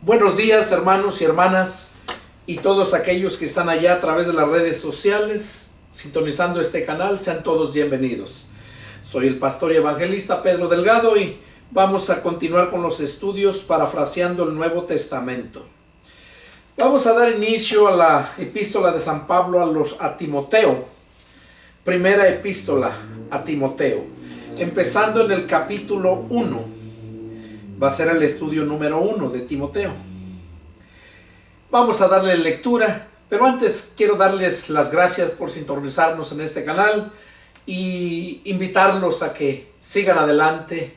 Buenos días, hermanos y hermanas, y todos aquellos que están allá a través de las redes sociales, sintonizando este canal, sean todos bienvenidos. Soy el pastor y evangelista Pedro Delgado y vamos a continuar con los estudios parafraseando el Nuevo Testamento. Vamos a dar inicio a la epístola de San Pablo a Timoteo, primera epístola a Timoteo, empezando en el capítulo 1. Va a ser el estudio número 1 de Timoteo. Vamos a darle lectura, pero antes quiero darles las gracias por sintonizarnos en este canal y invitarlos a que sigan adelante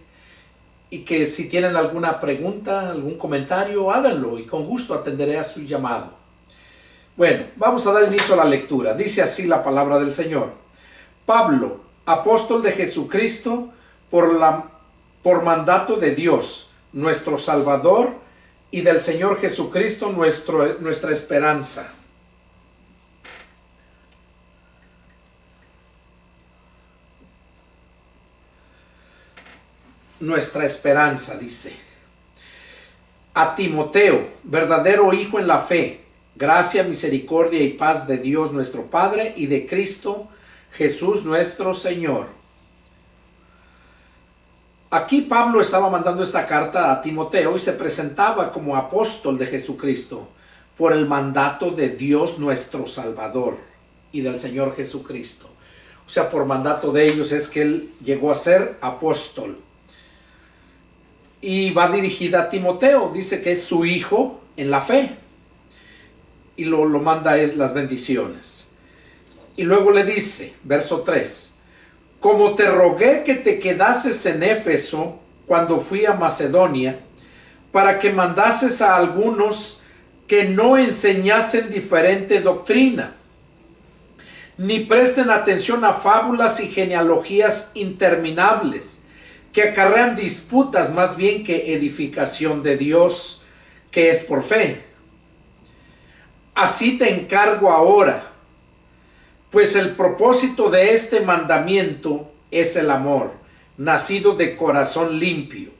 y que si tienen alguna pregunta, algún comentario, háganlo y con gusto atenderé a su llamado. Bueno, vamos a dar inicio a la lectura. Dice así la palabra del Señor. Pablo, apóstol de Jesucristo, por mandato de Dios, nuestro Salvador, y del Señor Jesucristo, nuestra esperanza. Nuestra esperanza, dice. A Timoteo, verdadero hijo en la fe, gracia, misericordia y paz de Dios nuestro Padre y de Cristo Jesús nuestro Señor. Aquí Pablo estaba mandando esta carta a Timoteo y se presentaba como apóstol de Jesucristo por el mandato de Dios nuestro Salvador y del Señor Jesucristo. O sea, por mandato de ellos es que él llegó a ser apóstol. Y va dirigida a Timoteo, dice que es su hijo en la fe. Y lo manda es las bendiciones. Y luego le dice, verso 3. Como te rogué que te quedases en Éfeso cuando fui a Macedonia, para que mandases a algunos que no enseñasen diferente doctrina, ni presten atención a fábulas y genealogías interminables, que acarrean disputas más bien que edificación de Dios, que es por fe. Así te encargo ahora, pues el propósito de este mandamiento es el amor, nacido de corazón limpio,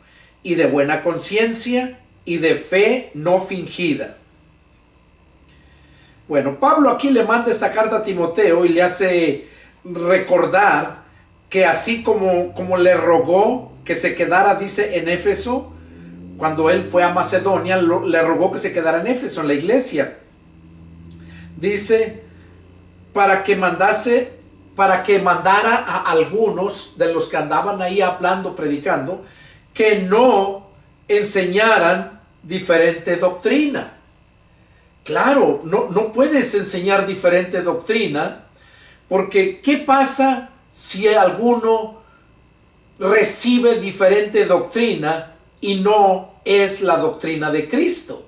y de buena conciencia, y de fe no fingida. Bueno, Pablo aquí le manda esta carta a Timoteo y le hace recordar que así como le rogó que se quedara, dice, en Éfeso, cuando él fue a Macedonia, le rogó que se quedara en Éfeso, en la iglesia. Dice, para que mandara a algunos de los que andaban ahí hablando, predicando, que no enseñaran diferente doctrina. Claro, no puedes enseñar diferente doctrina, porque ¿qué pasa si alguno recibe diferente doctrina y no es la doctrina de Cristo?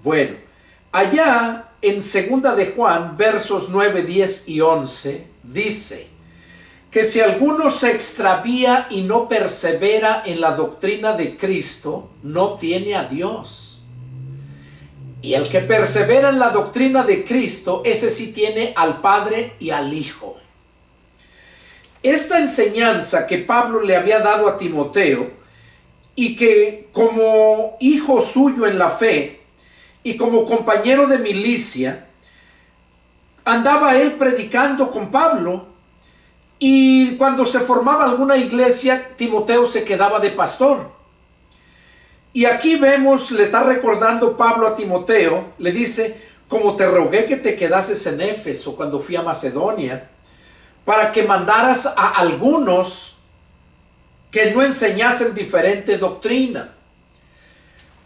Bueno, allá en 2 de Juan, versos 9, 10 y 11, dice que si alguno se extravía y no persevera en la doctrina de Cristo, no tiene a Dios. Y el que persevera en la doctrina de Cristo, ese sí tiene al Padre y al Hijo. Esta enseñanza que Pablo le había dado a Timoteo, y que como hijo suyo en la fe, y como compañero de milicia, andaba él predicando con Pablo, y cuando se formaba alguna iglesia, Timoteo se quedaba de pastor. Y aquí vemos, le está recordando Pablo a Timoteo, le dice, como te rogué que te quedases en Éfeso cuando fui a Macedonia, para que mandaras a algunos que no enseñasen diferente doctrina.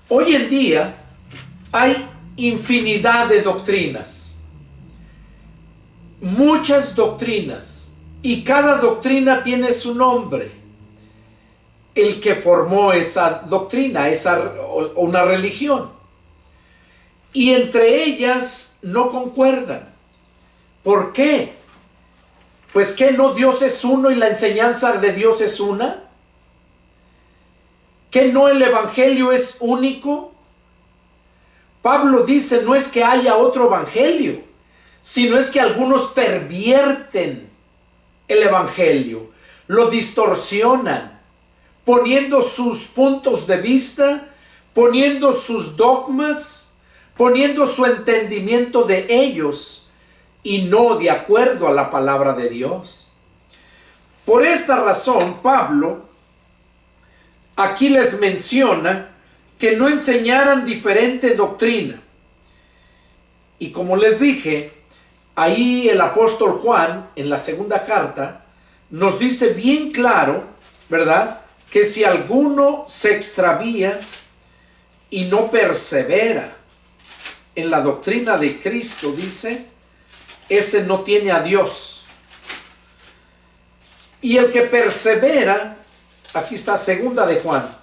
Hoy en día, hay infinidad de doctrinas, muchas doctrinas, y cada doctrina tiene su nombre. El que formó esa doctrina, una religión, y entre ellas no concuerdan. ¿Por qué? Pues que no, Dios es uno y la enseñanza de Dios es una. ¿Que no el evangelio es único? Pablo dice, no es que haya otro evangelio, sino es que algunos pervierten el evangelio, lo distorsionan, poniendo sus puntos de vista poniendo sus dogmas, poniendo su entendimiento de ellos y no de acuerdo a la palabra de Dios. Por esta razón, Pablo aquí les menciona que no enseñaran diferente doctrina. Y como les dije, ahí el apóstol Juan, en la segunda carta, nos dice bien claro, ¿verdad?, que si alguno se extravía y no persevera en la doctrina de Cristo, dice, ese no tiene a Dios. Y el que persevera, aquí está segunda de Juan,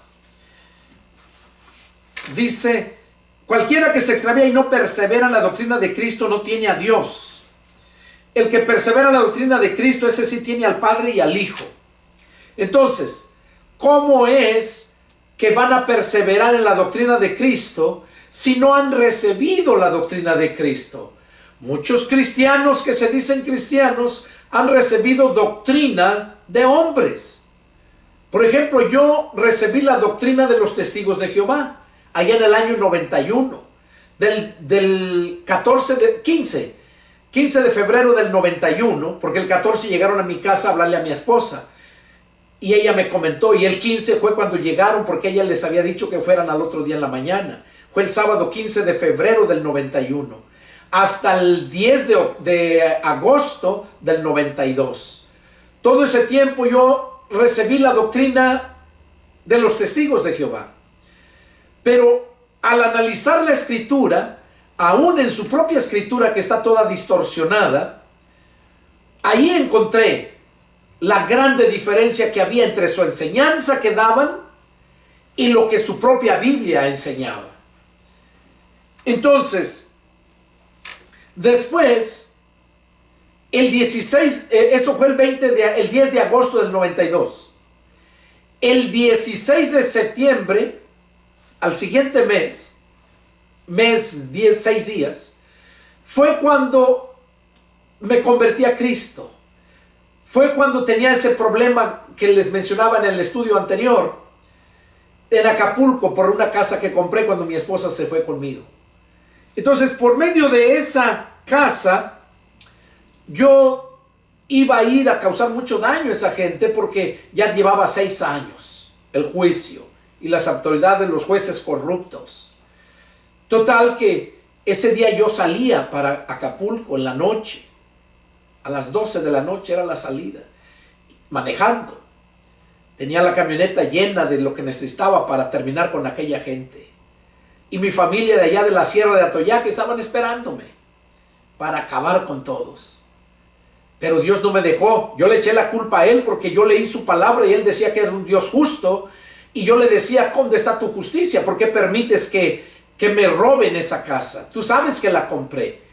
dice, cualquiera que se extravía y no persevera en la doctrina de Cristo no tiene a Dios. El que persevera en la doctrina de Cristo, ese sí tiene al Padre y al Hijo. Entonces, ¿cómo es que van a perseverar en la doctrina de Cristo si no han recibido la doctrina de Cristo? Muchos cristianos que se dicen cristianos han recibido doctrinas de hombres. Por ejemplo, yo recibí la doctrina de los testigos de Jehová allá en el año 91, del 15 de febrero del 91, porque el 14 llegaron a mi casa a hablarle a mi esposa. Y ella me comentó, y el 15 fue cuando llegaron, porque ella les había dicho que fueran al otro día en la mañana. Fue el sábado 15 de febrero del 91, hasta el 10 de agosto del 92. Todo ese tiempo yo recibí la doctrina de los testigos de Jehová. Pero al analizar la escritura, aún en su propia escritura que está toda distorsionada, ahí encontré la grande diferencia que había entre su enseñanza que daban y lo que su propia Biblia enseñaba. Entonces, después, el 16, eso fue el 10 de agosto del 92. El 16 de septiembre, al siguiente mes 6 días, fue cuando me convertí a Cristo. Fue cuando tenía ese problema que les mencionaba en el estudio anterior, en Acapulco, por una casa que compré cuando mi esposa se fue conmigo. Entonces, por medio de esa casa, yo iba a ir a causar mucho daño a esa gente porque ya llevaba 6 años el juicio y las autoridades, los jueces corruptos. Total que ese día yo salía para Acapulco en la noche. A las 12 de la noche era la salida, manejando. Tenía la camioneta llena de lo que necesitaba para terminar con aquella gente. Y mi familia de allá de la Sierra de Atoyac estaban esperándome para acabar con todos. Pero Dios no me dejó. Yo le eché la culpa a Él porque yo leí su palabra y Él decía que era un Dios justo. Y yo le decía, ¿dónde está tu justicia? ¿Por qué permites que me roben esa casa? Tú sabes que la compré.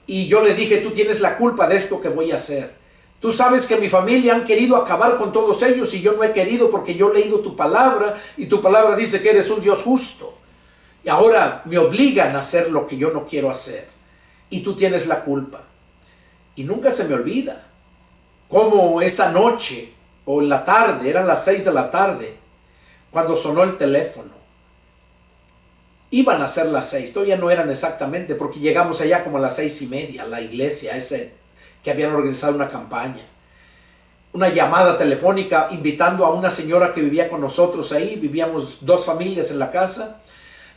Y yo le dije, tú tienes la culpa de esto que voy a hacer. Tú sabes que mi familia han querido acabar con todos ellos y yo no he querido porque yo he leído tu palabra y tu palabra dice que eres un Dios justo. Y ahora me obligan a hacer lo que yo no quiero hacer. Y tú tienes la culpa. Y nunca se me olvida cómo esa noche o en la tarde, eran las 6 de la tarde, cuando sonó el teléfono. Iban a ser las 6, todavía no eran exactamente, porque llegamos allá como a las 6:30, a la iglesia, que habían organizado una campaña. Una llamada telefónica invitando a una señora que vivía con nosotros ahí, vivíamos 2 familias en la casa,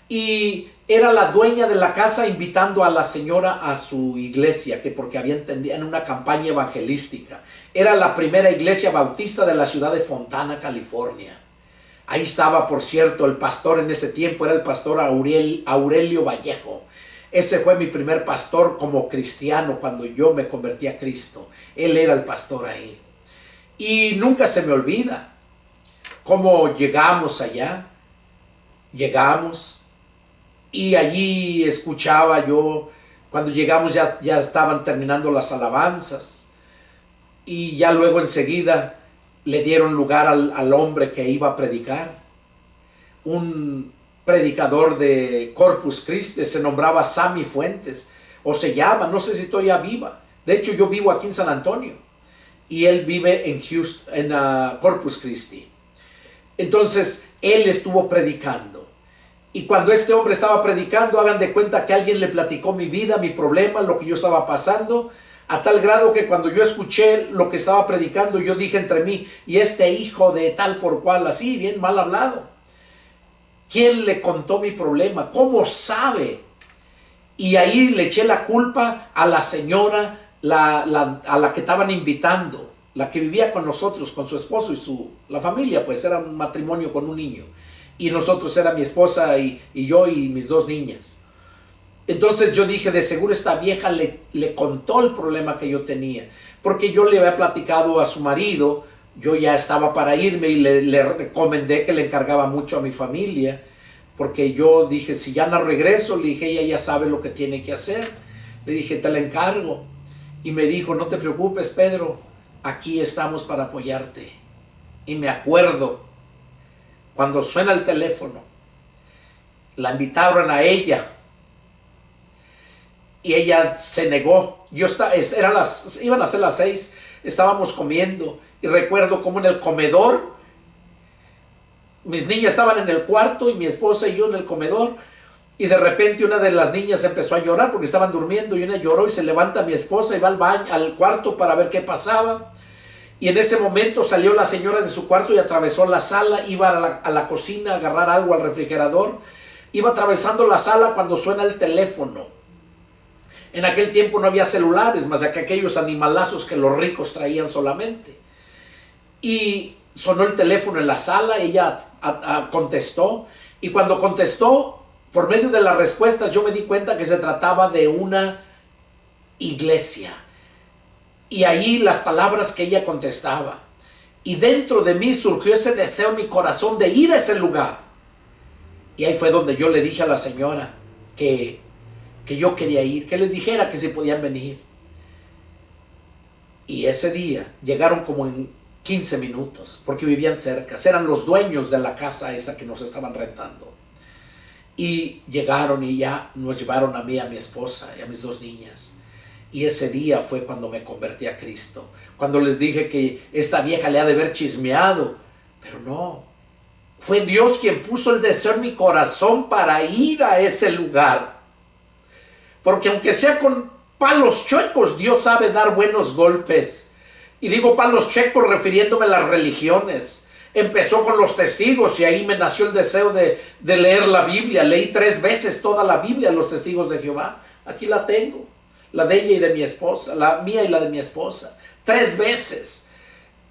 y era la dueña de la casa invitando a la señora a su iglesia, que porque tenían una campaña evangelística. Era la primera iglesia bautista de la ciudad de Fontana, California. Ahí estaba, por cierto, el pastor en ese tiempo, era el pastor Aurelio Vallejo. Ese fue mi primer pastor como cristiano cuando yo me convertí a Cristo. Él era el pastor ahí. Y nunca se me olvida cómo llegamos allá. Llegamos y allí escuchaba yo, cuando llegamos ya estaban terminando las alabanzas. Y ya luego enseguida le dieron lugar al hombre que iba a predicar. Un predicador de Corpus Christi, se nombraba Sammy Fuentes, o se llama, no sé si todavía viva. De hecho, yo vivo aquí en San Antonio y él vive en Houston, en Corpus Christi. Entonces, él estuvo predicando Y cuando este hombre estaba predicando, hagan de cuenta que alguien le platicó mi vida, mi problema, lo que yo estaba pasando, a tal grado que cuando yo escuché lo que estaba predicando, yo dije entre mí, y este hijo de tal por cual, así, bien mal hablado, ¿quién le contó mi problema? ¿Cómo sabe? Y ahí le eché la culpa a la señora, a la que estaban invitando, la que vivía con nosotros, con su esposo y la familia, pues era un matrimonio con un niño. Y nosotros era mi esposa y yo y mis dos niñas. Entonces yo dije, de seguro esta vieja le contó el problema que yo tenía. Porque yo le había platicado a su marido, yo ya estaba para irme y le recomendé que le encargaba mucho a mi familia. Porque yo dije, si ya no regreso, le dije, ella ya sabe lo que tiene que hacer. Le dije, te la encargo. Y me dijo, no te preocupes, Pedro, aquí estamos para apoyarte. Y me acuerdo, cuando suena el teléfono, la invitaron a ella. Y ella se negó. Iban a ser las 6, estábamos comiendo. Y recuerdo como en el comedor, mis niñas estaban en el cuarto y mi esposa y yo en el comedor. Y de repente una de las niñas empezó a llorar porque estaban durmiendo. Y una lloró y se levanta mi esposa y va al baño, al cuarto para ver qué pasaba. Y en ese momento salió la señora de su cuarto y atravesó la sala. Iba a la cocina a agarrar algo al refrigerador. Iba atravesando la sala cuando suena el teléfono. En aquel tiempo no había celulares, más que aquellos animalazos que los ricos traían solamente. Y sonó el teléfono en la sala, ella contestó. Y cuando contestó, por medio de las respuestas, yo me di cuenta que se trataba de una iglesia. Y ahí las palabras que ella contestaba. Y dentro de mí surgió ese deseo en mi corazón de ir a ese lugar. Y ahí fue donde yo le dije a la señora que yo quería ir, que les dijera que si podían venir. Y ese día llegaron como en 15 minutos, porque vivían cerca, eran los dueños de la casa esa que nos estaban rentando. Y llegaron y ya nos llevaron a mí, a mi esposa y a mis dos niñas. Y ese día fue cuando me convertí a Cristo, cuando les dije que esta vieja le ha de haber chismeado, pero no, fue Dios quien puso el deseo en mi corazón para ir a ese lugar. Porque aunque sea con palos chuecos, Dios sabe dar buenos golpes. Y digo palos chuecos refiriéndome a las religiones. Empezó con los testigos y ahí me nació el deseo de leer la Biblia. Leí 3 veces toda la Biblia, los testigos de Jehová. Aquí la tengo. La de ella y de mi esposa, la mía y la de mi esposa. 3 veces.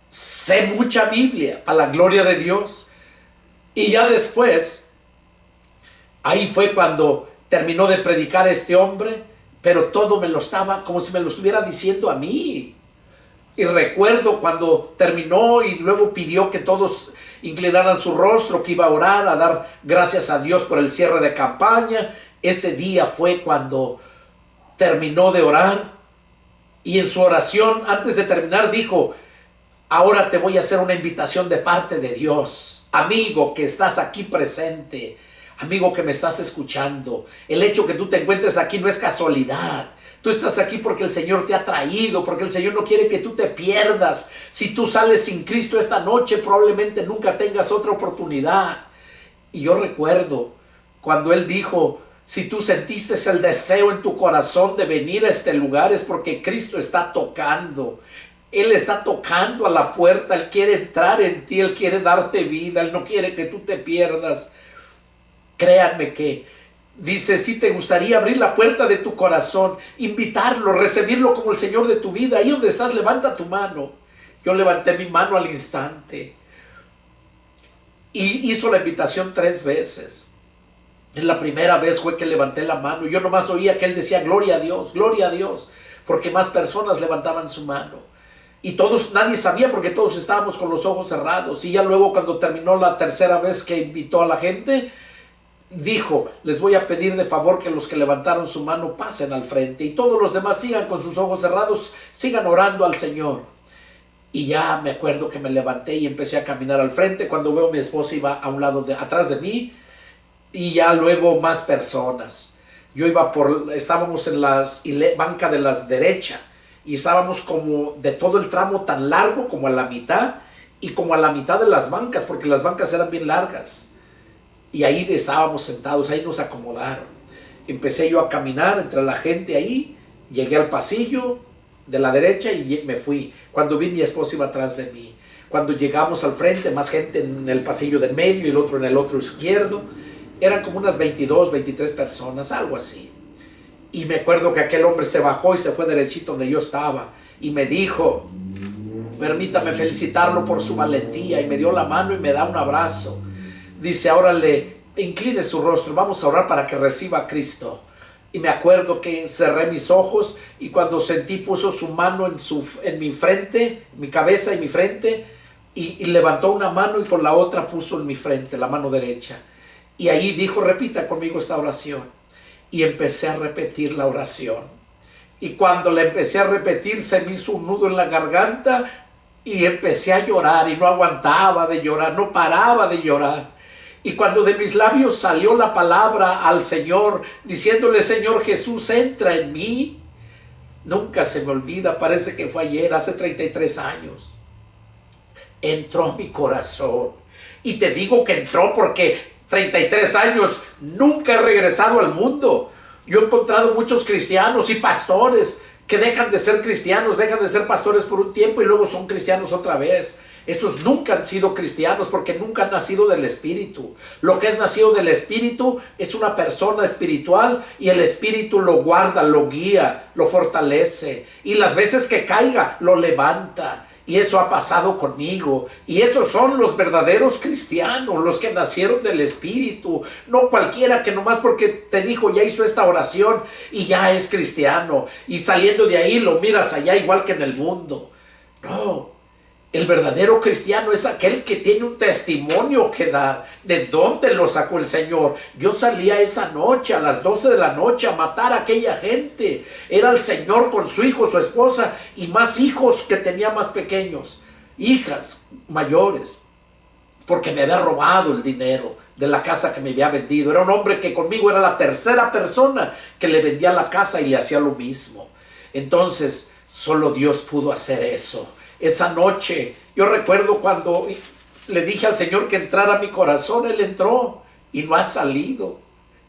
Sé mucha Biblia, a la gloria de Dios. Y ya después, ahí fue cuando terminó de predicar este hombre, pero todo me lo estaba, como si me lo estuviera diciendo a mí. Y recuerdo cuando terminó y luego pidió que todos inclinaran su rostro, que iba a orar, a dar gracias a Dios por el cierre de campaña. Ese día fue cuando terminó de orar y en su oración, antes de terminar, dijo: ahora te voy a hacer una invitación de parte de Dios. Amigo que estás aquí presente, amigo que me estás escuchando, el hecho que tú te encuentres aquí no es casualidad. Tú estás aquí porque el Señor te ha traído, porque el Señor no quiere que tú te pierdas. Si tú sales sin Cristo esta noche, probablemente nunca tengas otra oportunidad. Y yo recuerdo cuando Él dijo: si tú sentiste el deseo en tu corazón de venir a este lugar, es porque Cristo está tocando. Él está tocando a la puerta, Él quiere entrar en ti, Él quiere darte vida, Él no quiere que tú te pierdas. Créanme que dice, si te gustaría abrir la puerta de tu corazón, invitarlo, recibirlo como el Señor de tu vida, ahí donde estás, levanta tu mano. Yo levanté mi mano al instante y hizo la invitación 3 veces. En la primera vez fue que levanté la mano, yo nomás oía que él decía gloria a Dios, porque más personas levantaban su mano. Y todos, nadie sabía porque todos estábamos con los ojos cerrados. Y ya luego cuando terminó la tercera vez que invitó a la gente, dijo: les voy a pedir de favor que los que levantaron su mano pasen al frente y todos los demás sigan con sus ojos cerrados, sigan orando al Señor. Y ya me acuerdo que me levanté y empecé a caminar al frente. Cuando veo a mi esposa iba a un lado atrás de mí, y ya luego más personas. Estábamos en la banca de la derecha y estábamos como de todo el tramo tan largo como a la mitad y como a la mitad de las bancas, porque las bancas eran bien largas. Y ahí estábamos sentados, ahí nos acomodaron. Empecé yo a caminar entre la gente ahí, llegué al pasillo de la derecha y me fui. Cuando vi, mi esposa iba atrás de mí. Cuando llegamos al frente, más gente en el pasillo del medio y el otro en el otro izquierdo. Eran como unas 22, 23 personas, algo así. Y me acuerdo que aquel hombre se bajó y se fue derechito donde yo estaba. Y me dijo, permítame felicitarlo por su valentía. Y me dio la mano y me da un abrazo. Dice, ahora incline su rostro, vamos a orar para que reciba a Cristo. Y me acuerdo que cerré mis ojos y cuando sentí, puso su mano en mi frente, mi cabeza y mi frente, y levantó una mano y con la otra puso en mi frente, la mano derecha. Y ahí dijo, repita conmigo esta oración. Y empecé a repetir la oración. Y cuando la empecé a repetir, se me hizo un nudo en la garganta y empecé a llorar y no aguantaba de llorar, no paraba de llorar. Y cuando de mis labios salió la palabra al Señor, diciéndole, Señor Jesús, entra en mí, nunca se me olvida, parece que fue ayer, hace 33 años. Entró mi corazón. Y te digo que entró porque 33 años nunca he regresado al mundo. Yo he encontrado muchos cristianos y pastores que dejan de ser cristianos, dejan de ser pastores por un tiempo y luego son cristianos otra vez. Esos nunca han sido cristianos porque nunca han nacido del Espíritu. Lo que es nacido del Espíritu es una persona espiritual y el Espíritu lo guarda, lo guía, lo fortalece. Y las veces que caiga, lo levanta. Y eso ha pasado conmigo. Y esos son los verdaderos cristianos, los que nacieron del Espíritu. No cualquiera que nomás porque te dijo, ya hizo esta oración y ya es cristiano. Y saliendo de ahí lo miras allá igual que en el mundo. No. El verdadero cristiano es aquel que tiene un testimonio que dar. ¿De dónde lo sacó el Señor? Yo salía esa noche a las 12 de la noche a matar a aquella gente. Era el Señor con su hijo, su esposa y más hijos que tenía más pequeños. Hijas mayores. Porque me había robado el dinero de la casa que me había vendido. Era un hombre que conmigo era la tercera persona que le vendía la casa y le hacía lo mismo. Entonces, solo Dios pudo hacer eso. Esa noche, yo recuerdo cuando le dije al Señor que entrara a mi corazón, Él entró y no ha salido.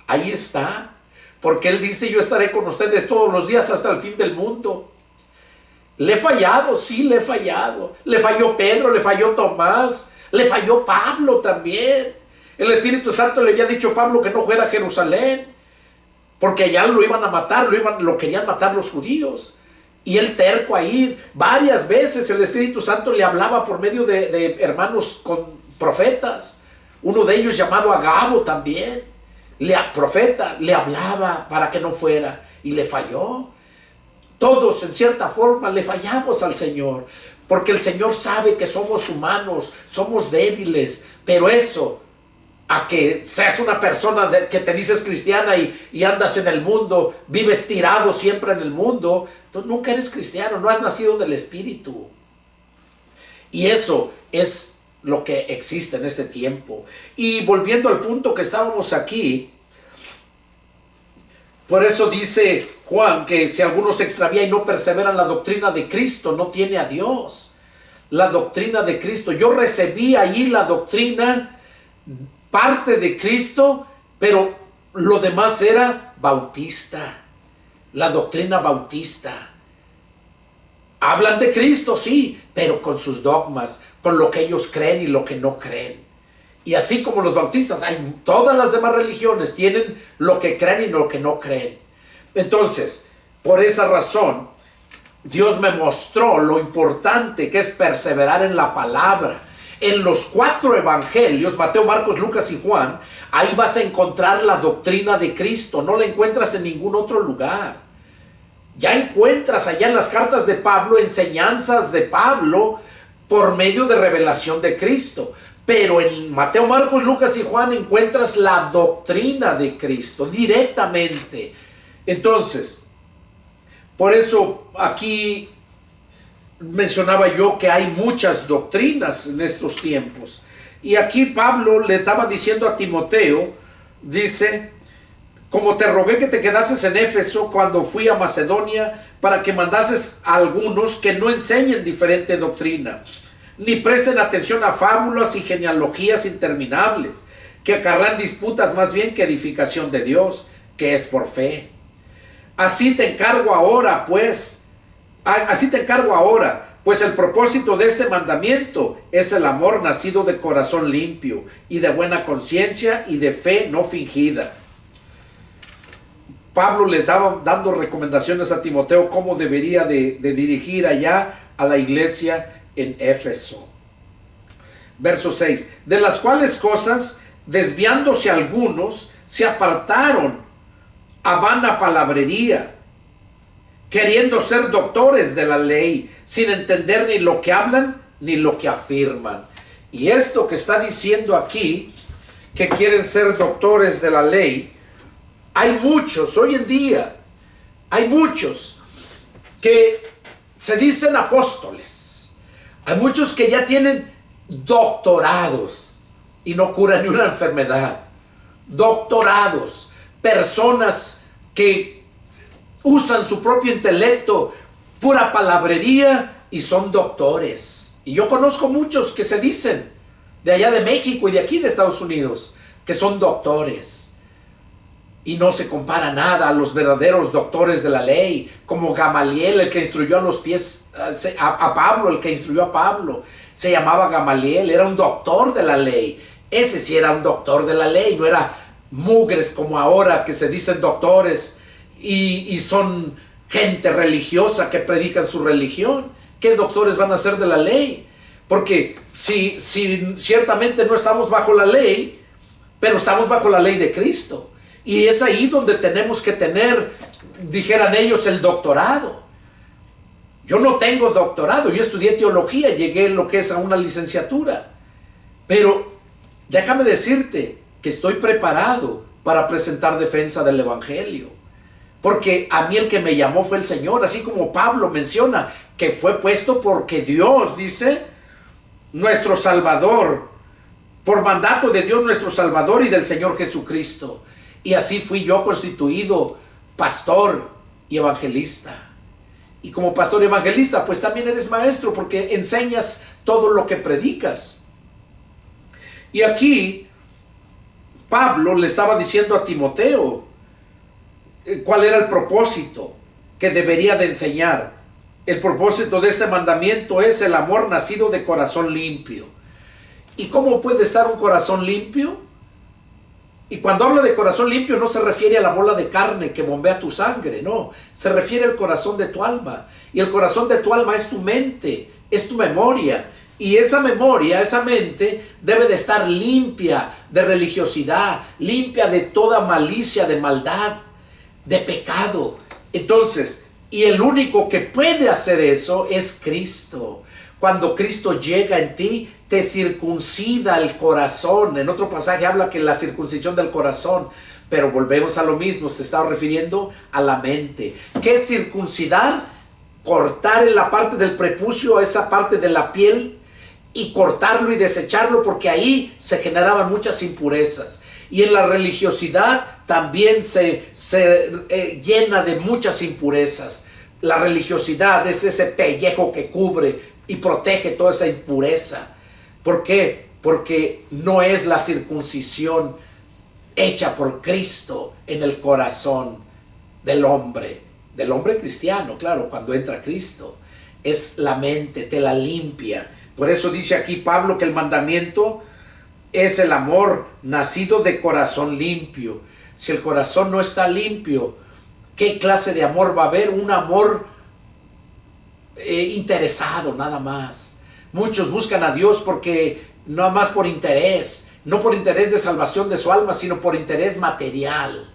Ahí está. Porque Él dice, yo estaré con ustedes todos los días hasta el fin del mundo. Le he fallado, sí, le he fallado. Le falló Pedro, le falló Tomás, le falló Pablo también. El Espíritu Santo le había dicho a Pablo que no fuera a Jerusalén, porque allá lo iban a matar, lo querían matar los judíos. Y él terco a ir. Varias veces el Espíritu Santo le hablaba por medio de hermanos con profetas. Uno de ellos llamado Agabo también. Profeta, le hablaba para que no fuera. Y le falló. Todos en cierta forma le fallamos al Señor. Porque el Señor sabe que somos humanos, somos débiles. Pero eso, a que seas una persona que te dices cristiana y andas en el mundo, vives tirado siempre en el mundo, tú nunca eres cristiano, no has nacido del Espíritu. Y eso es lo que existe en este tiempo. Y volviendo al punto que estábamos aquí, por eso dice Juan que si alguno se extravía y no persevera en la doctrina de Cristo, no tiene a Dios. La doctrina de Cristo. Yo recibí allí la doctrina, parte de Cristo, pero lo demás era bautista. La doctrina bautista. Hablan de Cristo, sí, pero con sus dogmas, con lo que ellos creen y lo que no creen. Y así como los bautistas, todas las demás religiones tienen lo que creen y lo que no creen. Entonces, por esa razón, Dios me mostró lo importante que es perseverar en la palabra. En los 4 evangelios, Mateo, Marcos, Lucas y Juan, ahí vas a encontrar la doctrina de Cristo. No la encuentras en ningún otro lugar. Ya encuentras allá en las cartas de Pablo, enseñanzas de Pablo por medio de revelación de Cristo. Pero en Mateo, Marcos, Lucas y Juan encuentras la doctrina de Cristo directamente. Entonces, por eso aquí mencionaba yo que hay muchas doctrinas en estos tiempos. Y aquí Pablo le estaba diciendo a Timoteo, dice, como te rogué que te quedases en Éfeso cuando fui a Macedonia, para que mandases a algunos que no enseñen diferente doctrina, ni presten atención a fábulas y genealogías interminables, que querrán disputas más bien que edificación de Dios, que es por fe. Así te encargo ahora, pues el propósito de este mandamiento es el amor nacido de corazón limpio y de buena conciencia y de fe no fingida. Pablo le estaba dando recomendaciones a Timoteo cómo debería de dirigir allá a la iglesia en Éfeso. Verso 6. De las cuales cosas, desviándose algunos, se apartaron a vana palabrería, queriendo ser doctores de la ley, sin entender ni lo que hablan ni lo que afirman. Y esto que está diciendo aquí, que quieren ser doctores de la ley, hay muchos, hoy en día, hay muchos que se dicen apóstoles. Hay muchos que ya tienen doctorados y no curan ni una enfermedad. Doctorados, personas que usan su propio intelecto, pura palabrería, y son doctores. Y yo conozco muchos que se dicen de allá de México y de aquí de Estados Unidos que son doctores, y no se compara nada a los verdaderos doctores de la ley, como Gamaliel, el que instruyó a los pies a Pablo, el que instruyó a Pablo se llamaba Gamaliel, era un doctor de la ley. Ese sí era un doctor de la ley, no era mugres como ahora que se dicen doctores y son gente religiosa que predican su religión. ¿Qué doctores van a ser de la ley? Porque si ciertamente no estamos bajo la ley, pero estamos bajo la ley de Cristo. Y es ahí donde tenemos que tener, dijeran ellos, el doctorado. Yo no tengo doctorado, yo estudié teología, llegué lo que es a una licenciatura. Pero déjame decirte que estoy preparado para presentar defensa del Evangelio. Porque a mí el que me llamó fue el Señor, así como Pablo menciona, que fue puesto porque Dios, dice, nuestro Salvador, por mandato de Dios nuestro Salvador y del Señor Jesucristo. Y así fui yo constituido pastor y evangelista. Y como pastor y evangelista, pues también eres maestro, porque enseñas todo lo que predicas. Y aquí Pablo le estaba diciendo a Timoteo cuál era el propósito que debería de enseñar. El propósito de este mandamiento es el amor nacido de corazón limpio. ¿Y cómo puede estar un corazón limpio? Y cuando habla de corazón limpio no se refiere a la bola de carne que bombea tu sangre, no. Se refiere al corazón de tu alma. Y el corazón de tu alma es tu mente, es tu memoria. Y esa memoria, esa mente, debe de estar limpia de religiosidad, limpia de toda malicia, de maldad, de pecado. Entonces, y el único que puede hacer eso es Cristo. Cuando Cristo llega en ti, te circuncida el corazón. En otro pasaje habla que la circuncisión del corazón, pero volvemos a lo mismo, se está refiriendo a la mente. ¿Qué es circuncidar? Cortar en la parte del prepucio, esa parte de la piel, y cortarlo y desecharlo, porque ahí se generaban muchas impurezas. Y en la religiosidad también se llena de muchas impurezas. La religiosidad es ese pellejo que cubre y protege toda esa impureza. ¿Por qué? Porque no es la circuncisión hecha por Cristo en el corazón del hombre cristiano, claro, cuando entra Cristo. Es la mente, te la limpia. Por eso dice aquí Pablo que el mandamiento es el amor nacido de corazón limpio. Si el corazón no está limpio, ¿qué clase de amor va a haber? Un amor interesado, nada más. Muchos buscan a Dios porque nada más por interés, no por interés de salvación de su alma, sino por interés material.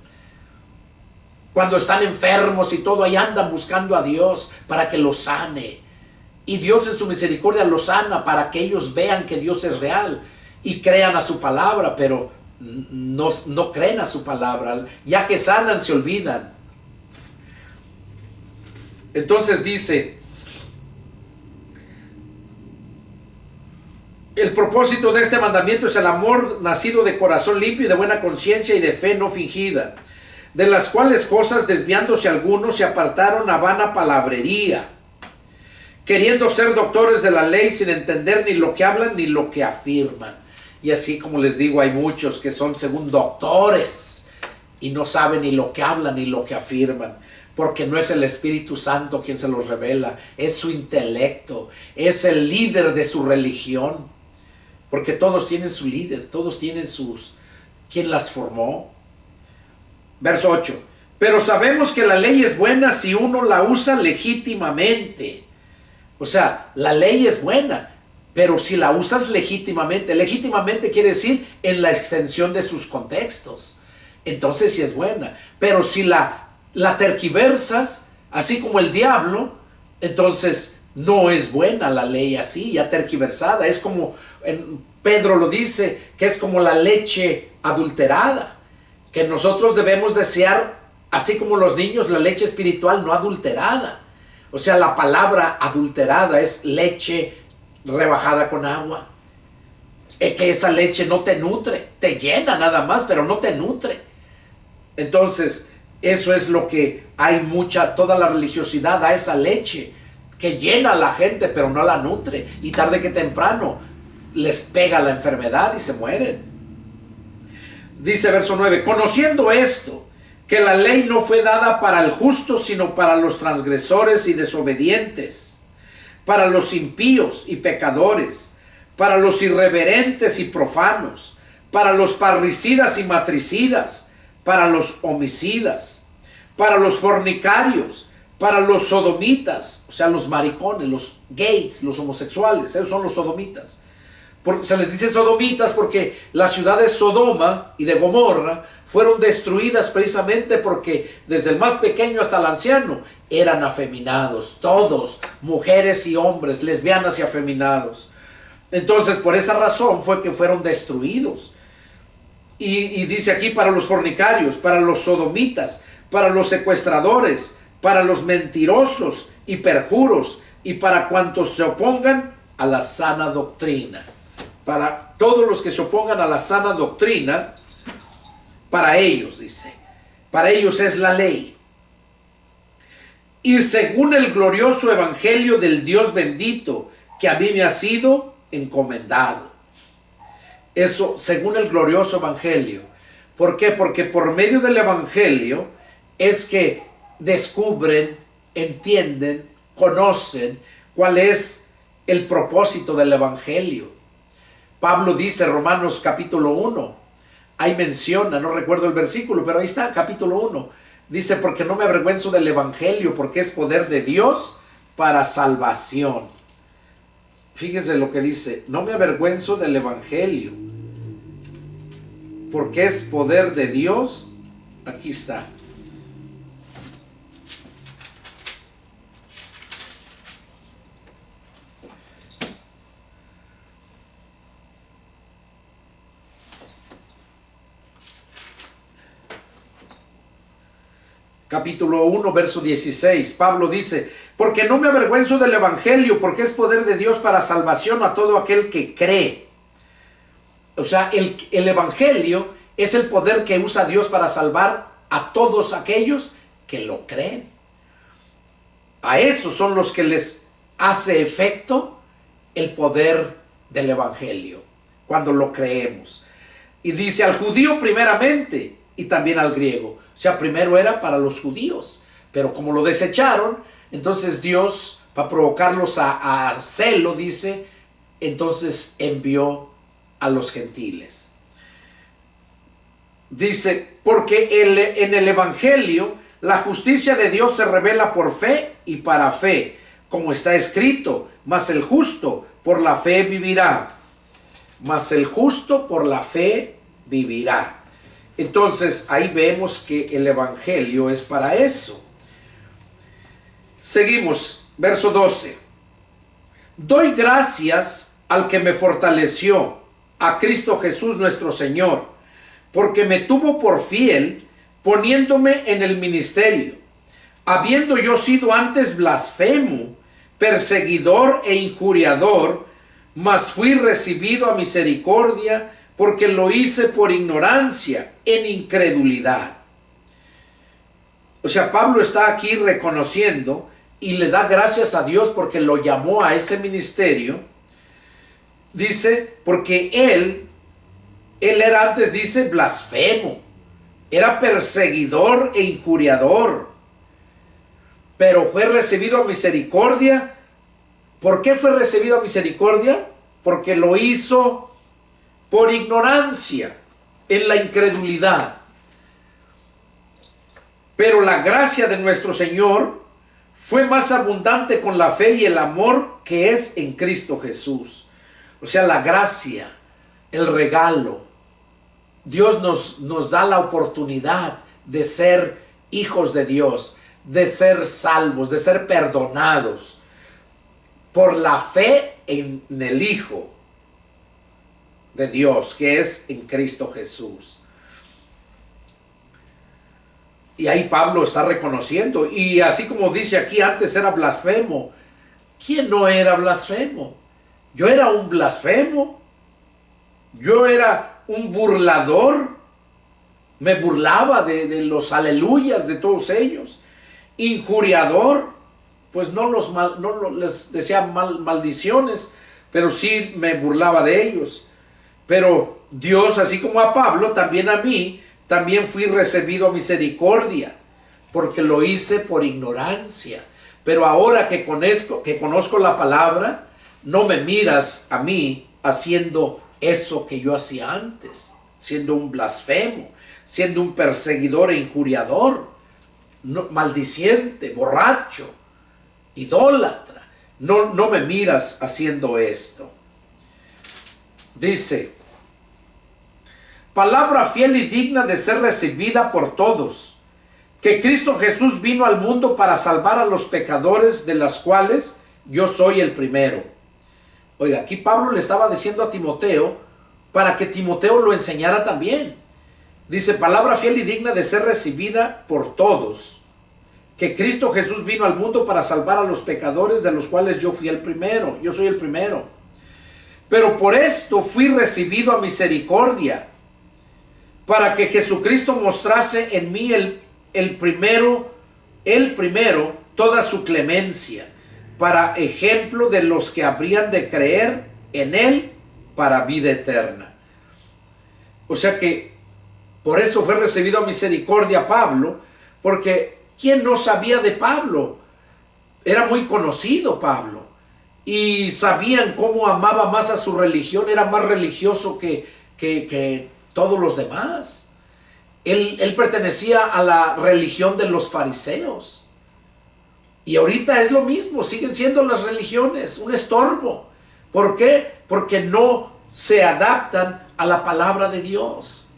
Cuando están enfermos y todo, ahí andan buscando a Dios para que los sane. Y Dios en su misericordia los sana para que ellos vean que Dios es real y crean a su palabra, pero no creen a su palabra. Ya que sanan, se olvidan. Entonces dice, el propósito de este mandamiento es el amor nacido de corazón limpio y de buena conciencia y de fe no fingida, de las cuales cosas desviándose algunos se apartaron a vana palabrería, queriendo ser doctores de la ley sin entender ni lo que hablan ni lo que afirman. Y así como les digo, hay muchos que son según doctores y no saben ni lo que hablan ni lo que afirman, porque no es el Espíritu Santo quien se los revela, es su intelecto, es el líder de su religión, porque todos tienen su líder, todos tienen quien las formó. Verso 8. Pero sabemos que la ley es buena si uno la usa legítimamente. O sea, la ley es buena, pero si la usas legítimamente, legítimamente quiere decir en la extensión de sus contextos, entonces sí es buena. Pero si la tergiversas, así como el diablo, entonces no es buena la ley así, ya tergiversada. Es como, Pedro lo dice, que es como la leche adulterada, que nosotros debemos desear, así como los niños, la leche espiritual no adulterada. O sea, la palabra adulterada es leche rebajada con agua. Que esa leche no te nutre, te llena nada más, pero no te nutre. Entonces, eso es lo que hay toda la religiosidad da esa leche que llena a la gente, pero no la nutre. Y tarde que temprano les pega la enfermedad y se mueren. Dice verso 9, conociendo esto, que la ley no fue dada para el justo, sino para los transgresores y desobedientes, para los impíos y pecadores, para los irreverentes y profanos, para los parricidas y matricidas, para los homicidas, para los fornicarios, para los sodomitas, o sea, los maricones, los gays, los homosexuales, esos son los sodomitas. Se les dice sodomitas porque las ciudades Sodoma y de Gomorra fueron destruidas precisamente porque desde el más pequeño hasta el anciano eran afeminados, todos, mujeres y hombres, lesbianas y afeminados. Entonces, por esa razón fue que fueron destruidos. Y dice aquí para los fornicarios, para los sodomitas, para los secuestradores, para los mentirosos y perjuros, y para cuantos se opongan a la sana doctrina. Para todos los que se opongan a la sana doctrina, para ellos, dice, para ellos es la ley. Y según el glorioso evangelio del Dios bendito, que a mí me ha sido encomendado. Eso, según el glorioso evangelio. ¿Por qué? Porque por medio del evangelio es que descubren, entienden, conocen cuál es el propósito del evangelio. Pablo dice, Romanos capítulo 1, ahí menciona, no recuerdo el versículo, pero ahí está, capítulo 1, dice, porque no me avergüenzo del evangelio, porque es poder de Dios para salvación. Fíjense lo que dice, no me avergüenzo del evangelio, porque es poder de Dios, aquí está. Capítulo 1, verso 16, Pablo dice, porque no me avergüenzo del evangelio, porque es poder de Dios para salvación a todo aquel que cree. O sea, el evangelio es el poder que usa Dios para salvar a todos aquellos que lo creen. A esos son los que les hace efecto el poder del evangelio, cuando lo creemos. Y dice al judío primeramente y también al griego. O sea, primero era para los judíos, pero como lo desecharon, entonces Dios, para provocarlos a celo, dice, entonces envió a los gentiles. Dice, porque en el evangelio la justicia de Dios se revela por fe y para fe, como está escrito, mas el justo por la fe vivirá. Mas el justo por la fe vivirá. Entonces ahí vemos que el evangelio es para eso. Seguimos, verso 12. Doy gracias al que me fortaleció, a Cristo Jesús nuestro Señor, porque me tuvo por fiel, poniéndome en el ministerio, habiendo yo sido antes blasfemo, perseguidor e injuriador, mas fui recibido a misericordia, porque lo hice por ignorancia, en incredulidad. O sea, Pablo está aquí reconociendo y le da gracias a Dios porque lo llamó a ese ministerio. Dice, porque él Él era antes, dice, blasfemo. Era perseguidor e injuriador. Pero fue recibido a misericordia. ¿Por qué fue recibido a misericordia? Porque lo hizo por ignorancia, en la incredulidad. Pero la gracia de nuestro Señor fue más abundante con la fe y el amor que es en Cristo Jesús. O sea, la gracia, el regalo. Dios nos da la oportunidad de ser hijos de Dios, de ser salvos, de ser perdonados por la fe en el Hijo de Dios, que es en Cristo Jesús. Y ahí Pablo está reconociendo, y así como dice aquí, antes era blasfemo. ¿Quién no era blasfemo? Yo era un blasfemo. Yo era un burlador. Me burlaba de los aleluyas de todos ellos. Injuriador. Pues no les decía maldiciones, pero sí me burlaba de ellos. Pero Dios, así como a Pablo, también a mí, también fui recibido a misericordia, porque lo hice por ignorancia. Pero ahora que conozco la palabra, no me miras a mí haciendo eso que yo hacía antes, siendo un blasfemo, siendo un perseguidor e injuriador, maldiciente, borracho, idólatra. No me miras haciendo esto. Dice, palabra fiel y digna de ser recibida por todos, que Cristo Jesús vino al mundo para salvar a los pecadores, de las cuales yo soy el primero. Oiga, aquí Pablo le estaba diciendo a Timoteo para que Timoteo lo enseñara también. Dice, palabra fiel y digna de ser recibida por todos, que Cristo Jesús vino al mundo para salvar a los pecadores, de los cuales yo fui el primero. Yo soy el primero. Pero por esto fui recibido a misericordia, para que Jesucristo mostrase en mí el primero toda su clemencia, para ejemplo de los que habrían de creer en él para vida eterna. O sea que por eso fue recibido a misericordia Pablo, porque ¿quién no sabía de Pablo? Era muy conocido Pablo, y sabían cómo amaba más a su religión. Era más religioso que todos los demás. Él pertenecía a la religión de los fariseos. Y ahorita es lo mismo, siguen siendo las religiones un estorbo. ¿Por qué? Porque no se adaptan a la palabra de Dios.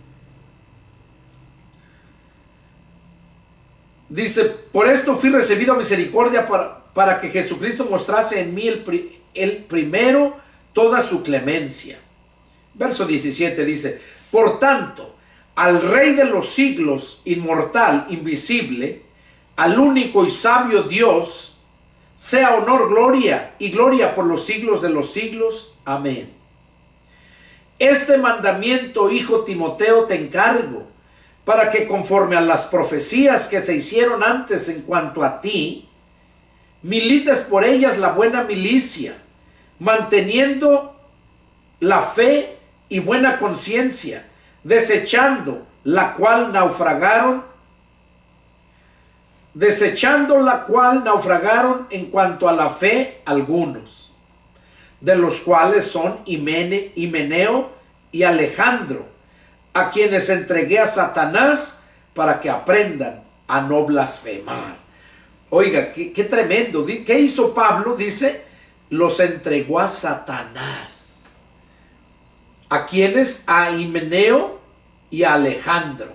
Dice, por esto fui recibido a misericordia para que Jesucristo mostrase en mí el primero toda su clemencia. Verso 17 dice, por tanto, al Rey de los siglos, inmortal, invisible, al único y sabio Dios, sea honor, gloria y gloria por los siglos de los siglos. Amén. Este mandamiento, hijo Timoteo, te encargo, para que conforme a las profecías que se hicieron antes en cuanto a ti, milites por ellas la buena milicia, manteniendo la fe y buena conciencia, desechando la cual naufragaron en cuanto a la fe algunos, de los cuales son Himeneo y Alejandro, a quienes entregué a Satanás para que aprendan a no blasfemar. Oiga, qué tremendo. ¿Qué hizo Pablo? Dice, los entregó a Satanás. ¿A quiénes? A Himeneo y a Alejandro.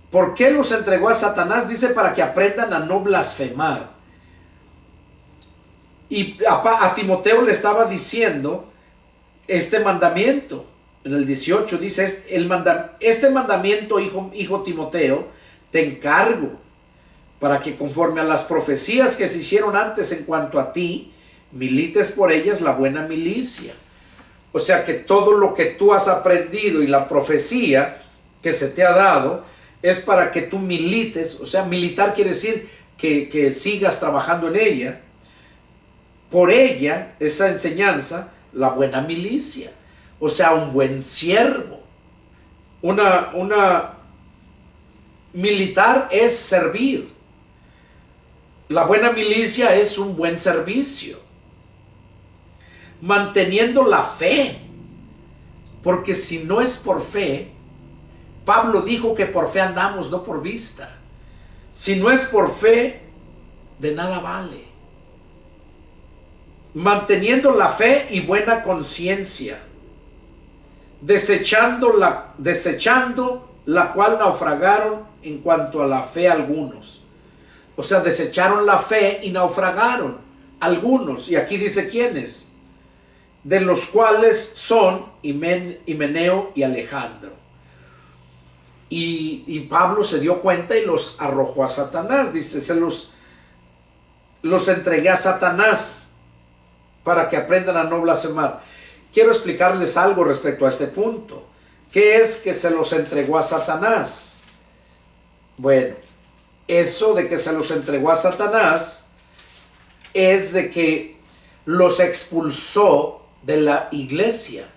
¿Por qué los entregó a Satanás? Dice, para que aprendan a no blasfemar. Y a Timoteo le estaba diciendo este mandamiento. En el 18 dice, este mandamiento, hijo Timoteo, te encargo, para que conforme a las profecías que se hicieron antes en cuanto a ti, milites por ellas la buena milicia. O sea que todo lo que tú has aprendido y la profecía que se te ha dado es para que tú milites. O sea, militar quiere decir que sigas trabajando en ella. Por ella, esa enseñanza, la buena milicia. o sea, un buen siervo. Una militar es servir. La buena milicia es un buen servicio. Manteniendo la fe. Porque si no es por fe, Pablo dijo que por fe andamos, no por vista. Si no es por fe, de nada vale. Manteniendo la fe y buena conciencia, desechando la cual naufragaron en cuanto a la fe algunos. O sea, desecharon la fe y naufragaron algunos. Y aquí dice quiénes, de los cuales son Himeneo y Alejandro. Y Pablo se dio cuenta y los arrojó a Satanás. Dice, los entregué a Satanás para que aprendan a no blasfemar. Quiero explicarles algo respecto a este punto. ¿Qué es que se los entregó a Satanás? Bueno, eso de que se los entregó a Satanás es de que los expulsó de la iglesia.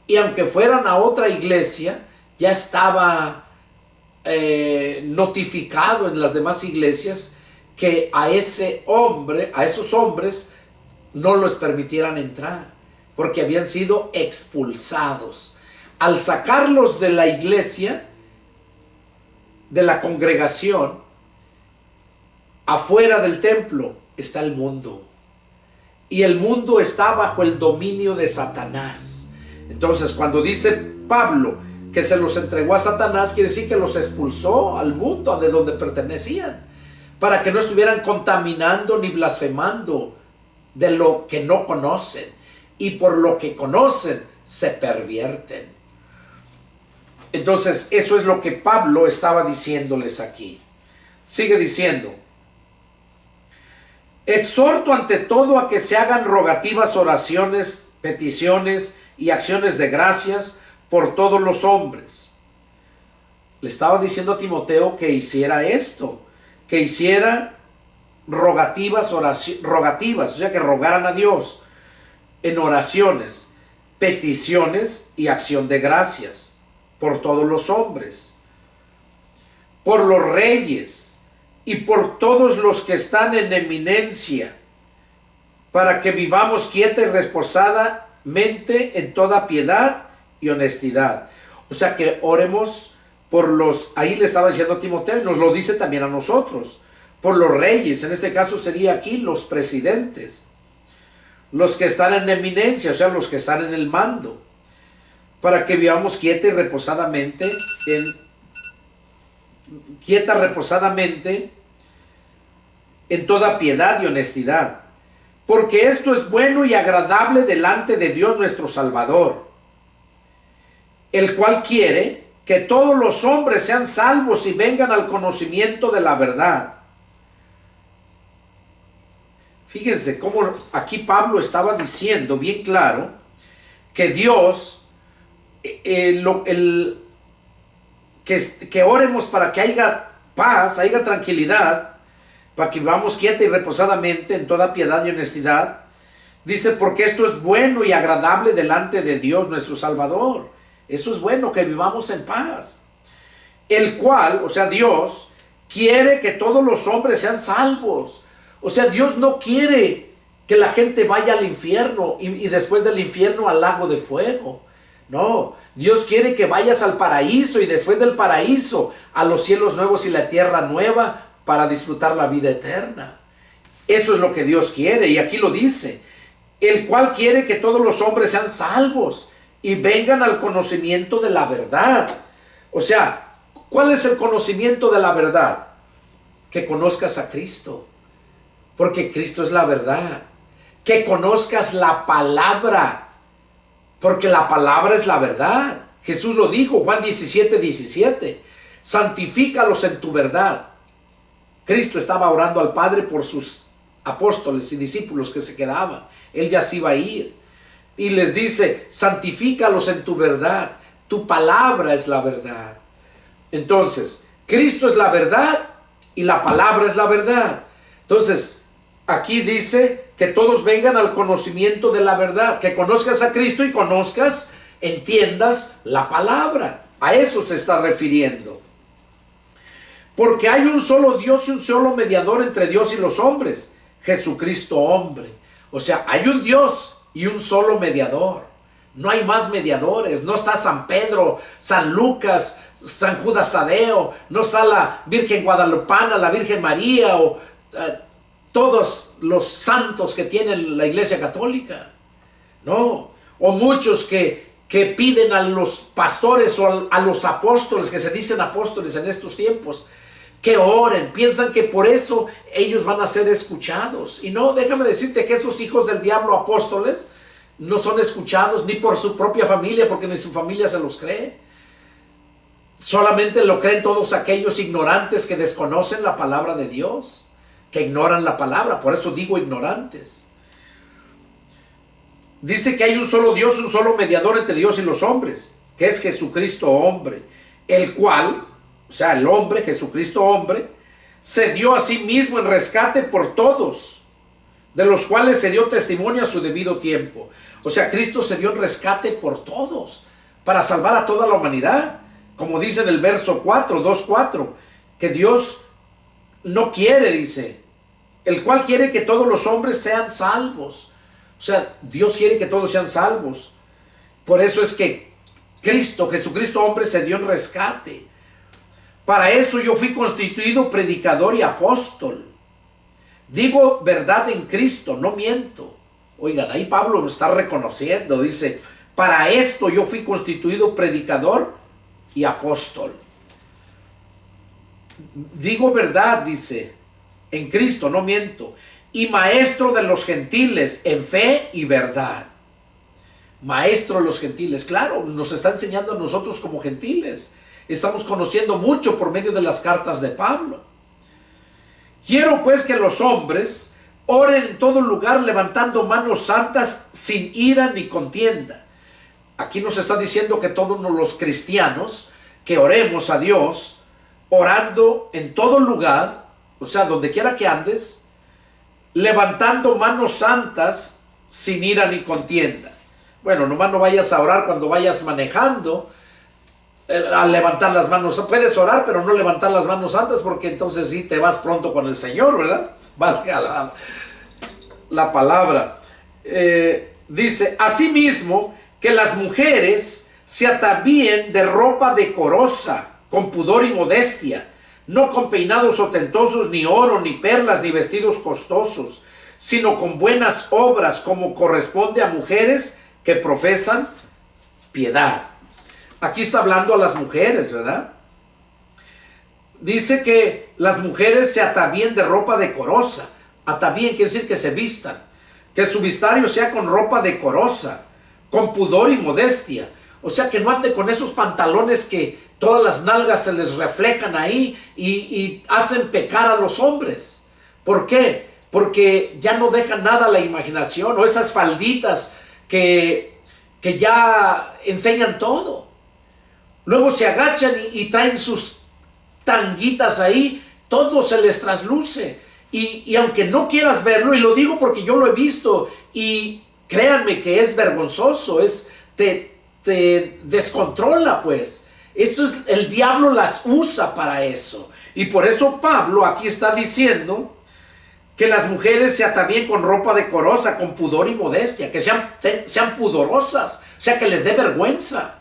Y aunque fueran a otra iglesia, ya estaba notificado en las demás iglesias que a esos hombres no les permitieran entrar, porque habían sido expulsados. Al sacarlos de la iglesia, de la congregación, afuera del templo está el mundo. Y el mundo está bajo el dominio de Satanás. Entonces, cuando dice Pablo que se los entregó a Satanás, quiere decir que los expulsó al mundo de donde pertenecían, para que no estuvieran contaminando ni blasfemando de lo que no conocen, y por lo que conocen se pervierten. Entonces, eso es lo que Pablo estaba diciéndoles aquí. Sigue diciendo: exhorto ante todo a que se hagan rogativas, oraciones, peticiones y acciones de gracias por todos los hombres. Le estaba diciendo a Timoteo que hiciera esto, que hiciera rogativas, o sea, que rogaran a Dios en oraciones, peticiones y acción de gracias por todos los hombres, por los reyes y por todos los que están en eminencia, para que vivamos quieta y reposadamente en toda piedad y honestidad. O sea, que oremos por los, ahí le estaba diciendo a Timoteo, y nos lo dice también a nosotros, por los reyes, en este caso sería aquí los presidentes, los que están en eminencia, o sea, los que están en el mando, para que vivamos quieta y reposadamente en toda piedad y honestidad, porque esto es bueno y agradable delante de Dios nuestro Salvador, el cual quiere que todos los hombres sean salvos y vengan al conocimiento de la verdad. Fíjense cómo aquí Pablo estaba diciendo bien claro que Dios, que oremos para que haya paz, haya tranquilidad, para que vivamos quieta y reposadamente en toda piedad y honestidad. Dice, porque esto es bueno y agradable delante de Dios nuestro Salvador. Eso es bueno, que vivamos en paz. El cual, o sea, Dios quiere que todos los hombres sean salvos. O sea, Dios no quiere que la gente vaya al infierno y después del infierno al lago de fuego. No, Dios quiere que vayas al paraíso y después del paraíso a los cielos nuevos y la tierra nueva para disfrutar la vida eterna. Eso es lo que Dios quiere, y aquí lo dice, el cual quiere que todos los hombres sean salvos y vengan al conocimiento de la verdad. O sea, ¿cuál es el conocimiento de la verdad? Que conozcas a Cristo, porque Cristo es la verdad. Que conozcas la palabra, porque la palabra es la verdad. Jesús lo dijo, Juan 17:17, santifícalos en tu verdad. Cristo estaba orando al Padre por sus apóstoles y discípulos que se quedaban. Él ya se iba a ir. Y les dice, santifícalos en tu verdad. Tu palabra es la verdad. Entonces, Cristo es la verdad y la palabra es la verdad. Entonces, aquí dice que todos vengan al conocimiento de la verdad, que conozcas a Cristo y conozcas, entiendas la palabra. A eso se está refiriendo. Porque hay un solo Dios y un solo mediador entre Dios y los hombres, Jesucristo hombre. O sea, hay un Dios y un solo mediador. No hay más mediadores. No está San Pedro, San Lucas, San Judas Tadeo. No está la Virgen Guadalupana, la Virgen María o todos los santos que tiene la Iglesia Católica. No. O muchos que piden a los pastores o a los apóstoles, que se dicen apóstoles en estos tiempos, que oren, piensan que por eso ellos van a ser escuchados. Y no, déjame decirte que esos hijos del diablo apóstoles no son escuchados ni por su propia familia, porque ni su familia se los cree. Solamente lo creen todos aquellos ignorantes que desconocen la palabra de Dios, que ignoran la palabra. Por eso digo ignorantes. Dice que hay un solo Dios, un solo mediador entre Dios y los hombres, que es Jesucristo hombre, el cual, o sea, el hombre, Jesucristo hombre, se dio a sí mismo en rescate por todos, de los cuales se dio testimonio a su debido tiempo. O sea, Cristo se dio en rescate por todos, para salvar a toda la humanidad. Como dice en el verso 4, 2:4, que Dios no quiere, dice, el cual quiere que todos los hombres sean salvos. O sea, Dios quiere que todos sean salvos. Por eso es que Cristo, Jesucristo hombre, se dio en rescate. Para eso yo fui constituido predicador y apóstol. Digo verdad en Cristo, no miento. Oigan, ahí Pablo lo está reconociendo. Dice, para esto yo fui constituido predicador y apóstol. Digo verdad, dice, en Cristo, no miento. Y maestro de los gentiles en fe y verdad. Maestro de los gentiles, claro, nos está enseñando a nosotros como gentiles. Estamos conociendo mucho por medio de las cartas de Pablo. Quiero pues que los hombres oren en todo lugar levantando manos santas sin ira ni contienda. Aquí nos está diciendo que todos los cristianos que oremos a Dios, orando en todo lugar, o sea, donde quiera que andes, levantando manos santas sin ira ni contienda. Bueno, nomás no vayas a orar cuando vayas manejando, a levantar las manos. Puedes orar, pero no levantar las manos santas, porque entonces sí te vas pronto con el Señor, ¿verdad? Valga la palabra. Dice, asimismo, que las mujeres se atavíen de ropa decorosa, con pudor y modestia, no con peinados ostentosos, ni oro, ni perlas, ni vestidos costosos, sino con buenas obras, como corresponde a mujeres que profesan piedad. Aquí está hablando a las mujeres, ¿verdad? Dice que las mujeres se atavíen de ropa decorosa. Atavíen quiere decir que se vistan. Que su vestuario sea con ropa decorosa, con pudor y modestia. O sea, que no ande con esos pantalones que todas las nalgas se les reflejan ahí y hacen pecar a los hombres. ¿Por qué? Porque ya no dejan nada a la imaginación, o esas falditas que ya enseñan todo. Luego se agachan y traen sus tanguitas ahí, todo se les trasluce. Y aunque no quieras verlo, y lo digo porque yo lo he visto, y créanme que es vergonzoso, te descontrola, pues. Eso es, el diablo las usa para eso. Y por eso Pablo aquí está diciendo que las mujeres se atavíen con ropa decorosa, con pudor y modestia, que sean pudorosas, o sea, que les dé vergüenza.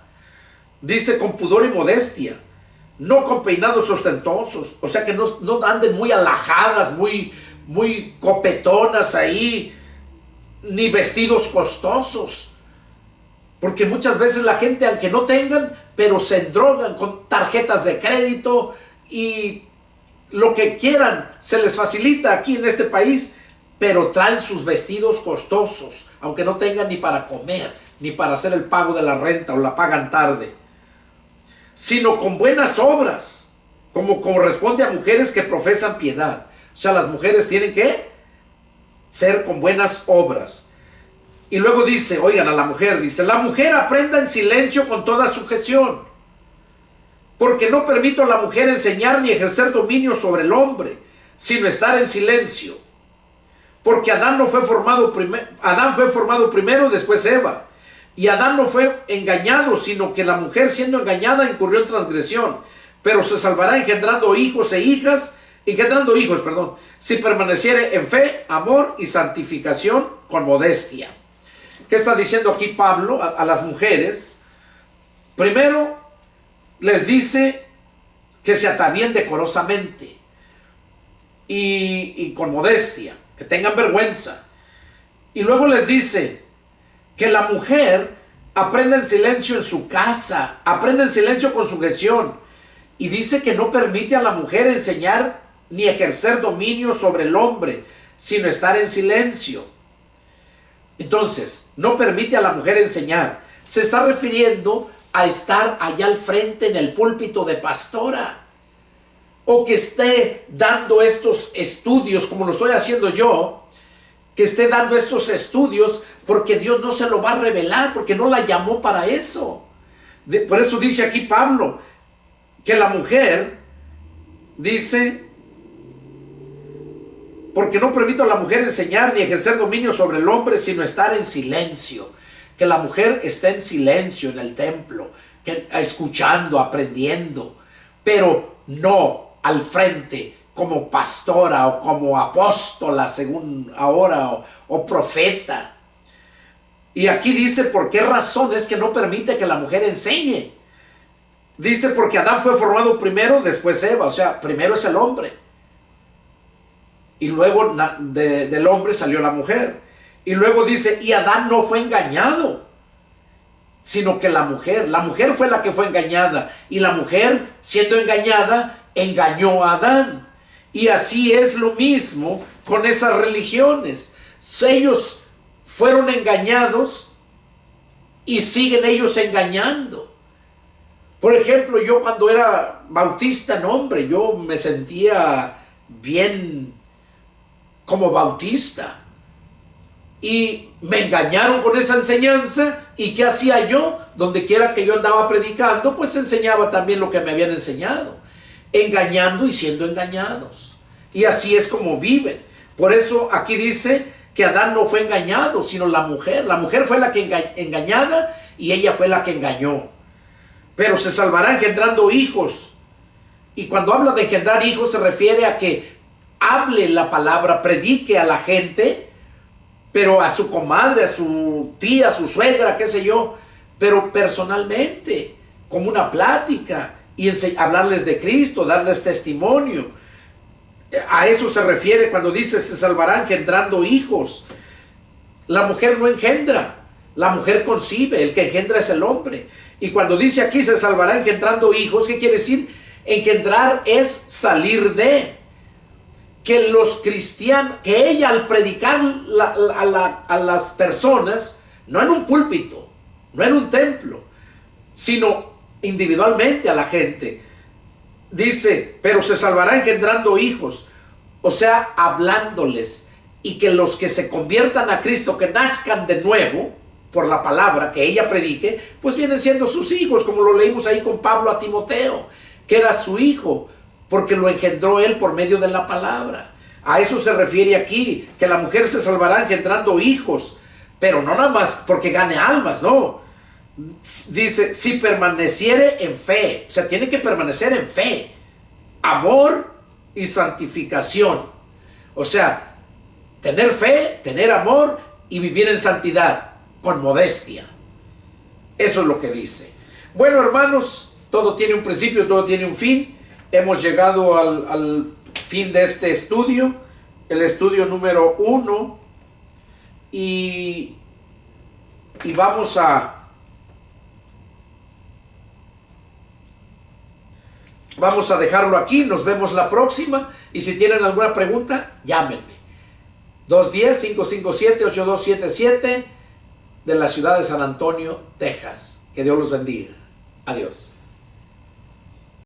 Dice con pudor y modestia, no con peinados ostentosos, o sea, que no anden muy alajadas, muy copetonas ahí, ni vestidos costosos. Porque muchas veces la gente, aunque no tengan, pero se endrogan con tarjetas de crédito y lo que quieran se les facilita aquí en este país, pero traen sus vestidos costosos, aunque no tengan ni para comer, ni para hacer el pago de la renta o la pagan tarde, sino con buenas obras, como corresponde a mujeres que profesan piedad. O sea, las mujeres tienen que ser con buenas obras. Y luego dice, oigan, a la mujer, dice, la mujer aprenda en silencio con toda sujeción, porque no permito a la mujer enseñar ni ejercer dominio sobre el hombre, sino estar en silencio. porque Adán fue formado primero, después Eva. Y Adán no fue engañado, sino que la mujer, siendo engañada, incurrió en transgresión. Pero se salvará engendrando hijos, si permaneciere en fe, amor y santificación con modestia. ¿Qué está diciendo aquí Pablo a las mujeres? Primero, les dice que se atavíen decorosamente y con modestia, que tengan vergüenza. Y luego les dice que la mujer aprenda en silencio en su casa, aprenda en silencio con sujeción. Y dice que no permite a la mujer enseñar ni ejercer dominio sobre el hombre, sino estar en silencio. Entonces, no permite a la mujer enseñar. Se está refiriendo a estar allá al frente en el púlpito de pastora, o que esté dando estos estudios como lo estoy haciendo yo, que esté dando estos estudios porque Dios no se lo va a revelar, porque no la llamó para eso. Por eso dice aquí Pablo que la mujer, dice, porque no permito a la mujer enseñar ni ejercer dominio sobre el hombre, sino estar en silencio. Que la mujer esté en silencio en el templo, escuchando, aprendiendo, pero no al frente como pastora o como apóstola según ahora, o profeta. Y aquí dice por qué razón es que no permite que la mujer enseñe. Dice porque Adán fue formado primero, después Eva, o sea, primero es el hombre. Y luego del hombre salió la mujer. Y luego dice, y Adán no fue engañado, sino que la mujer fue la que fue engañada. Y la mujer, siendo engañada, engañó a Adán. Y así es lo mismo con esas religiones. Ellos fueron engañados y siguen ellos engañando. Por ejemplo, yo cuando era bautista, no hombre, yo me sentía bien como bautista. Y me engañaron con esa enseñanza. ¿Y qué hacía yo? Donde quiera que yo andaba predicando, pues enseñaba también lo que me habían enseñado. Engañando y siendo engañados. Y así es como viven. Por eso aquí dice que Adán no fue engañado, sino la mujer. La mujer fue la que engañada y ella fue la que engañó. Pero se salvará engendrando hijos. Y cuando habla de engendrar hijos se refiere a que hable la palabra, predique a la gente, pero a su comadre, a su tía, a su suegra, qué sé yo, pero personalmente, como una plática, y hablarles de Cristo, darles testimonio. A eso se refiere cuando dice se salvará engendrando hijos. La mujer no engendra, la mujer concibe, el que engendra es el hombre. Y cuando dice aquí se salvará engendrando hijos, ¿qué quiere decir? Engendrar es salir de. Que los cristianos, que ella al predicar a las personas, no en un púlpito, no en un templo, sino individualmente a la gente, dice, pero se salvará engendrando hijos, o sea, hablándoles, y que los que se conviertan a Cristo, que nazcan de nuevo, por la palabra que ella predique, pues vienen siendo sus hijos, como lo leímos ahí con Pablo a Timoteo, que era su hijo, porque lo engendró él por medio de la palabra. A eso se refiere aquí, que la mujer se salvará engendrando hijos, pero no nada más porque gane almas, no. Dice, si permaneciere en fe, o sea, tiene que permanecer en fe, amor y santificación. O sea, tener fe, tener amor y vivir en santidad, con modestia. Eso es lo que dice. Bueno, hermanos, todo tiene un principio, todo tiene un fin. Hemos llegado al fin de este estudio, el estudio número 1, y vamos a dejarlo aquí. Nos vemos la próxima, y si tienen alguna pregunta, llámenme. 210-557-8277 de la ciudad de San Antonio, Texas. Que Dios los bendiga. Adiós.